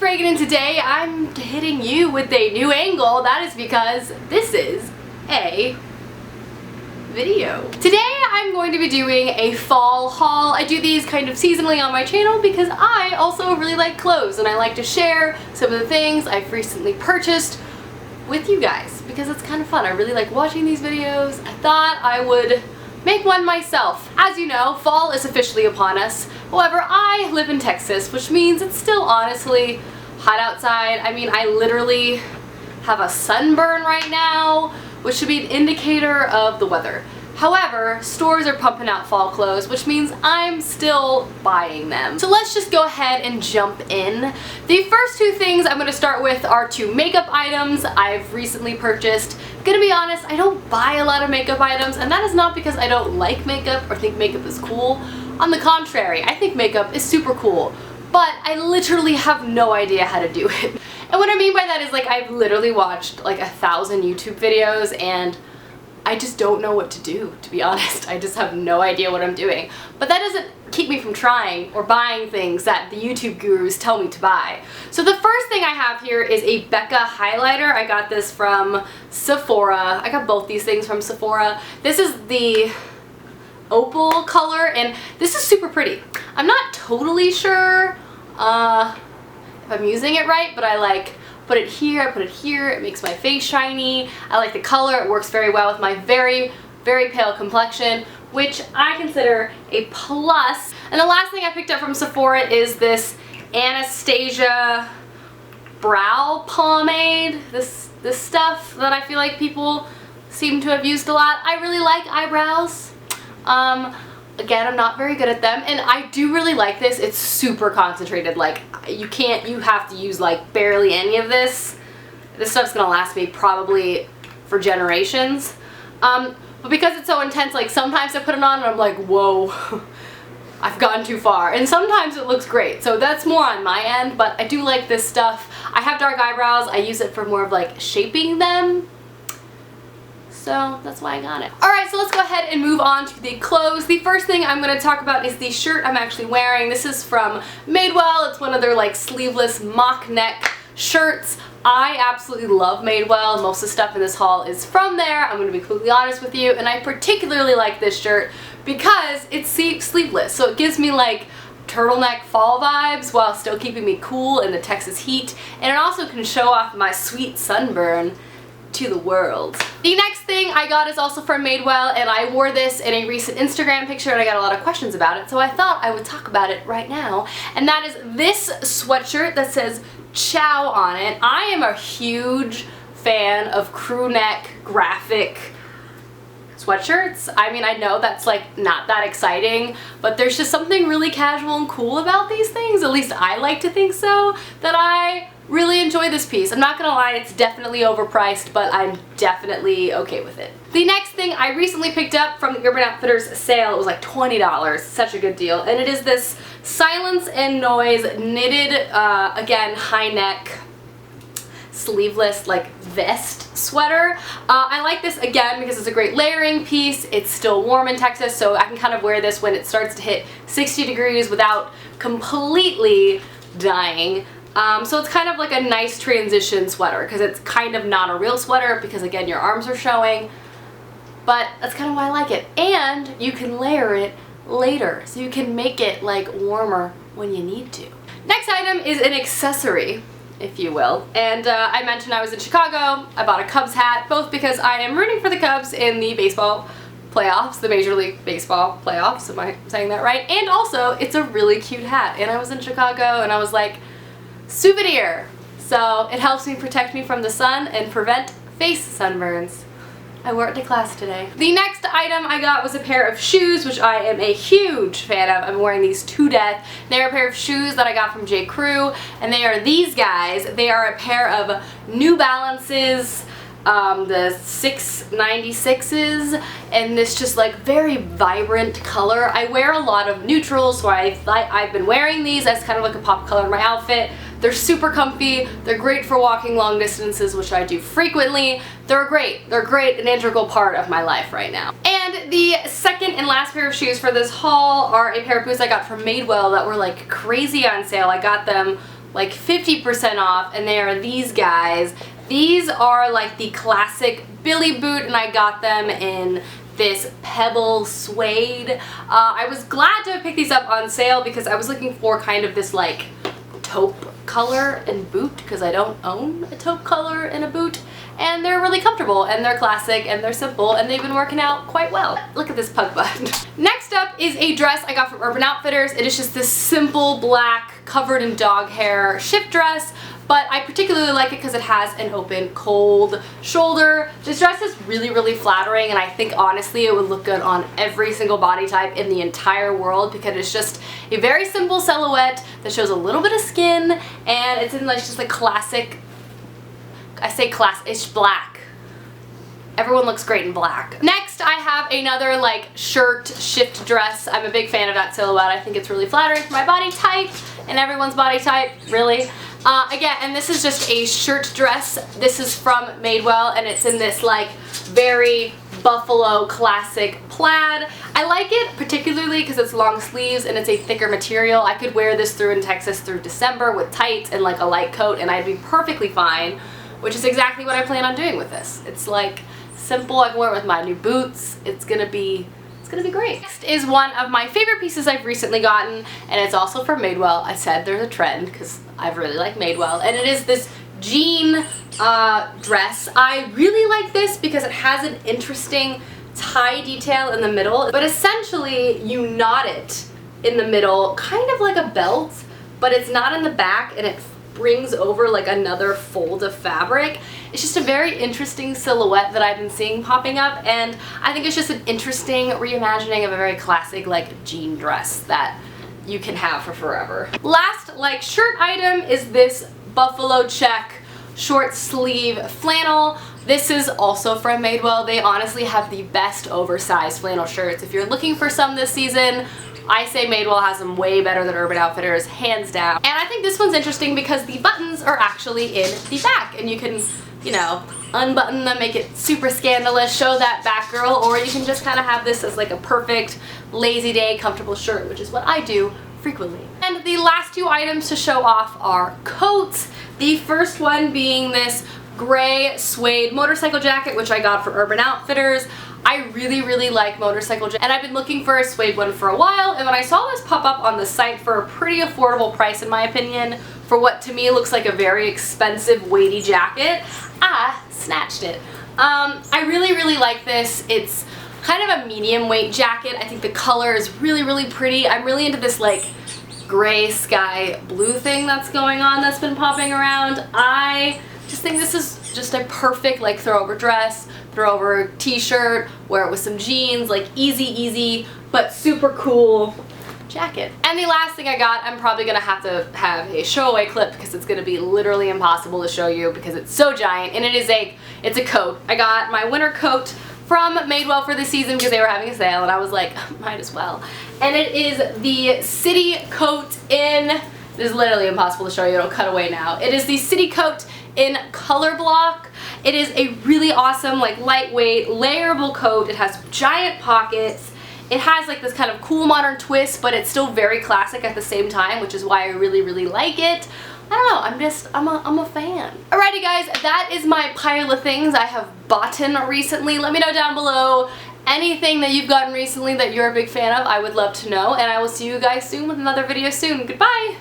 it's Reagan, and today I'm hitting you with a new angle. That is because this is a video. Today I'm going to be doing a fall haul. I do these kind of seasonally on my channel because I also really like clothes and I like to share some of the things I've recently purchased with you guys because it's kind of fun. I really like watching these videos. I thought I would make one myself. As you know, fall is officially upon us. However, I live in Texas, which means it's still honestly hot outside. I mean, I literally have a sunburn right now, which should be an indicator of the weather. However, stores are pumping out fall clothes, which means I'm still buying them. So let's just go ahead and jump in. The first two things I'm going to start with are two makeup items I've recently purchased. Gonna be honest, I don't buy a lot of makeup items, and that is not because I don't like makeup or think makeup is cool. On the contrary, I think makeup is super cool, but I literally have no idea how to do it. And what I mean by that is, like, I've literally watched like 1,000 YouTube videos and I just don't know what to do, to be honest. I just have no idea what I'm doing. But that doesn't keep me from trying or buying things that the YouTube gurus tell me to buy. So the first thing I have here is a Becca highlighter. I got this from Sephora. I got both these things from Sephora. This is the opal color and this is super pretty. I'm not totally sure if I'm using it right, but I like put it here, I put it here, it makes my face shiny. I like the color, it works very well with my very, very pale complexion, which I consider a plus. And the last thing I picked up from Sephora is this Anastasia brow pomade. This stuff that I feel like people seem to have used a lot. I really like eyebrows. Again, I'm not very good at them, and I do really like this. It's super concentrated. Like, you have to use like barely any of this. This stuff's gonna last me probably for generations. But because it's so intense, like sometimes I put it on and I'm like, whoa, I've gone too far. And sometimes it looks great, so that's more on my end, but I do like this stuff. I have dark eyebrows. I use it for more of like shaping them. So that's why I got it. Alright, so let's go ahead and move on to the clothes. The first thing I'm going to talk about is the shirt I'm actually wearing. This is from Madewell. It's one of their like sleeveless mock neck shirts. I absolutely love Madewell. Most of the stuff in this haul is from there. I'm going to be completely honest with you. And I particularly like this shirt because it's sleeveless. So it gives me like turtleneck fall vibes while still keeping me cool in the Texas heat. And it also can show off my sweet sunburn to the world. The next thing I got is also from Madewell, and I wore this in a recent Instagram picture and I got a lot of questions about it, so I thought I would talk about it right now. And that is this sweatshirt that says Chow on it. I am a huge fan of crew neck graphic sweatshirts. I mean, I know that's like not that exciting, but there's just something really casual and cool about these things. At least I like to think so, that I really enjoy this piece. I'm not gonna lie, it's definitely overpriced, but I'm definitely okay with it. The next thing I recently picked up from the Urban Outfitters sale, it was like $20, such a good deal, and it is this Silence and Noise knitted, again, high neck, sleeveless, like vest sweater. I like this again because it's a great layering piece. It's still warm in Texas, so I can kind of wear this when it starts to hit 60 degrees without completely dying. So it's kind of like a nice transition sweater because it's kind of not a real sweater because, again, your arms are showing, but that's kind of why I like it. And you can layer it later, so you can make it like warmer when you need to. Next item is an accessory, if you will, and I mentioned I was in Chicago. I bought a Cubs hat, both because I am rooting for the Cubs in the baseball playoffs, the Major League Baseball playoffs, am I saying that right? And also, it's a really cute hat, and I was in Chicago and I was like, souvenir! So it helps me protect me from the sun and prevent face sunburns. I wore it to class today. The next item I got was a pair of shoes, which I am a huge fan of. I'm wearing these to death. They're a pair of shoes that I got from J. Crew, and they are these guys. They are a pair of New Balances, the 696s, and this just like very vibrant color. I wear a lot of neutrals, so I've been wearing these as kind of like a pop color in my outfit. They're super comfy, they're great for walking long distances, which I do frequently. They're great, an integral part of my life right now. And the second and last pair of shoes for this haul are a pair of boots I got from Madewell that were like crazy on sale. I got them like 50% off, and they are these guys. These are like the classic Billy boot, and I got them in this pebble suede. I was glad to pick these up on sale because I was looking for kind of this like taupe color in boot, because I don't own a taupe color in a boot, and they're really comfortable, and they're classic, and they're simple, and they've been working out quite well. Look at this pug butt. Next up is a dress I got from Urban Outfitters. It is just this simple black covered in dog hair shift dress, but I particularly like it because it has an open cold shoulder. This dress is really flattering, and I think honestly it would look good on every single body type in the entire world, because it's just a very simple silhouette that shows a little bit of skin, and it's in like just a classic, I say classic, it's black. Everyone looks great in black. Next, I have another like shirt shift dress. I'm a big fan of that silhouette. I think it's really flattering for my body type and everyone's body type, really. Again, and this is just a shirt dress. This is from Madewell, and it's in this like very buffalo classic plaid. I like it particularly because it's long sleeves and it's a thicker material. I could wear this through in Texas through December with tights and like a light coat, and I'd be perfectly fine, which is exactly what I plan on doing with this. It's like simple. I can wear it with my new boots. It's gonna be great. Next is one of my favorite pieces I've recently gotten, and it's also from Madewell. I said there's a trend because I really like Madewell, and it is this jean dress. I really like this because it has an interesting tie detail in the middle, but essentially you knot it in the middle, kind of like a belt, but it's not in the back, and it brings over like another fold of fabric. It's just a very interesting silhouette that I've been seeing popping up, and I think it's just an interesting reimagining of a very classic like jean dress that you can have for forever. Last like shirt item is this buffalo check short sleeve flannel. This is also from Madewell. They honestly have the best oversized flannel shirts. If you're looking for some this season, I say Madewell has them way better than Urban Outfitters, hands down. And I think this one's interesting because the buttons are actually in the back, and you can, you know, unbutton them, make it super scandalous, show that back girl, or you can just kind of have this as like a perfect lazy day comfortable shirt, which is what I do frequently. And the last two items to show off are coats. The first one being this gray suede motorcycle jacket, which I got from Urban Outfitters. I really like motorcycle jackets, and I've been looking for a suede one for a while, and when I saw this pop up on the site for a pretty affordable price in my opinion, for what to me looks like a very expensive weighty jacket, I snatched it. I really like this. It's kind of a medium weight jacket. I think the color is really pretty. I'm really into this like gray sky blue thing that's going on that's been popping around. I just think this is just a perfect like throw over dress, throw over t-shirt, wear it with some jeans, like easy but super cool jacket. And the last thing I got, I'm probably gonna have to have a showaway clip because it's gonna be literally impossible to show you because it's so giant, and it's a coat. I got my winter coat from Madewell for the season because they were having a sale, and I was like, might as well. And it is the city coat in, this is literally impossible to show you, it'll cut away now. It is the city coat in color block. It is a really awesome, like lightweight, layerable coat. It has giant pockets. It has like this kind of cool modern twist, but it's still very classic at the same time, which is why I really like it. I don't know, I'm a fan. Alrighty guys, that is my pile of things I have bought recently. Let me know down below anything that you've gotten recently that you're a big fan of. I would love to know, and I will see you guys soon with another video soon. Goodbye!